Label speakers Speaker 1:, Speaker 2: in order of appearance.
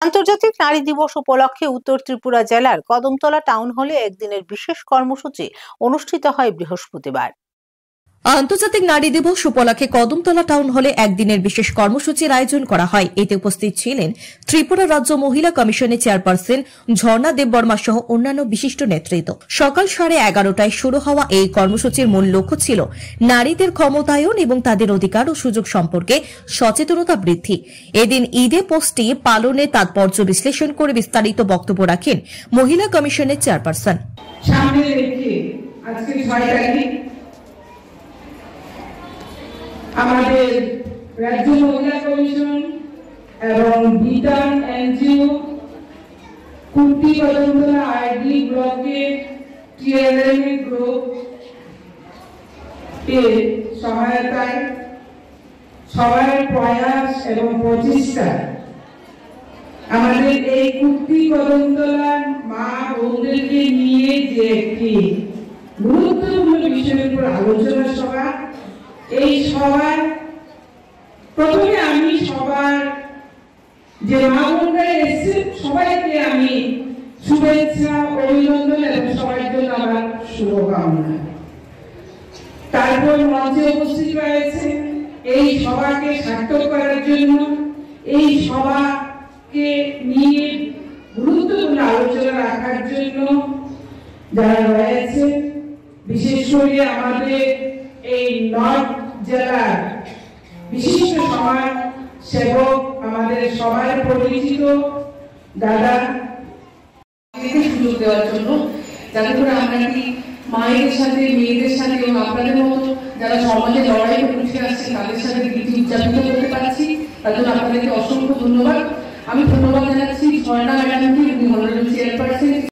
Speaker 1: আন্তর্জাতিক নারী দিবস উপলক্ষে উত্তর ত্রিপুরা জেলার কদমতলা টাউন হলে একদিনের বিশেষ কর্মসূচি অনুষ্ঠিত হয় বৃহস্পতিবার।
Speaker 2: আন্তর্জাতিক নারী দিবস উপলক্ষে কদমতলা টাউন হলে একদিনের বিশেষ কর্মসূচির আয়োজন করা হয়। এতে উপস্থিত ছিলেন ত্রিপুরা রাজ্য মহিলা কমিশনের চেয়ারপারসন ঝর্ণা দেববর্মা সহ অন্যান্য বিশিষ্ট নেতৃত্ব। সকাল 11:30টায় শুরু হওয়া এই কর্মসূচির মূল লক্ষ্য ছিল নারীদের ক্ষমতায়ন এবং তাদের অধিকার ও সুযোগ সম্পর্কে সচেতনতা বৃদ্ধি। এদিন ঈদে পোস্টটি পালনের তাৎপর্য বিশ্লেষণ করে বিস্তারিত বক্তব্য রাখেন মহিলা কমিশনের চেয়ারপারসন।
Speaker 3: সামনে রেখে আজকে 6 তারিখ আমাদের রাজ্য মহিলা কমিশন এবং বিটান এনজিও কুর্তি কদমতলা আইডি ব্লকের টিএলএম গ্রুপ এর সহায়তায় সবার প্রয়াস এবং প্রচেষ্টা আমাদের এই কুর্তি কদমতলার মা বোনদেরকে নিয়ে যে একটি গুরুত্বপূর্ণ বিষয়ের উপর আলোচনা সভা। এই সভার প্রথমে আমি সবার যে মা বোনরা এসেছে সবাইকে আমি শুভেচ্ছা অভিনন্দন এবং সবার জন্য আমার শুভকামনা। তারপর মঞ্চে উপস্থিত রয়েছে এই সভাকে সার্থক করার জন্য, এই সভাকে নিয়ে গুরুত্বপূর্ণ আলোচনা রাখার জন্য যারা রয়েছে, বিশেষ করে আমাদের এই নর্থ জেলার বিশিষ্ট সমাজ সেবক, আমাদের সবার পরিচিত দাদা সুযোগ দেওয়ার জন্য, যাতে করে আমরা কি মায়েদের সাথে মেয়েদের সাথে এবং আপনাদের মতো যারা সমাজে লড়াই করে উঠে আসছে তাদের সাথে দিনটি উদযাপিত করতে পারছি। তার জন্য আপনাদেরকে অসংখ্য ধন্যবাদ। আমি ধন্যবাদ জানাচ্ছি ঝর্ণা ম্যাডামকে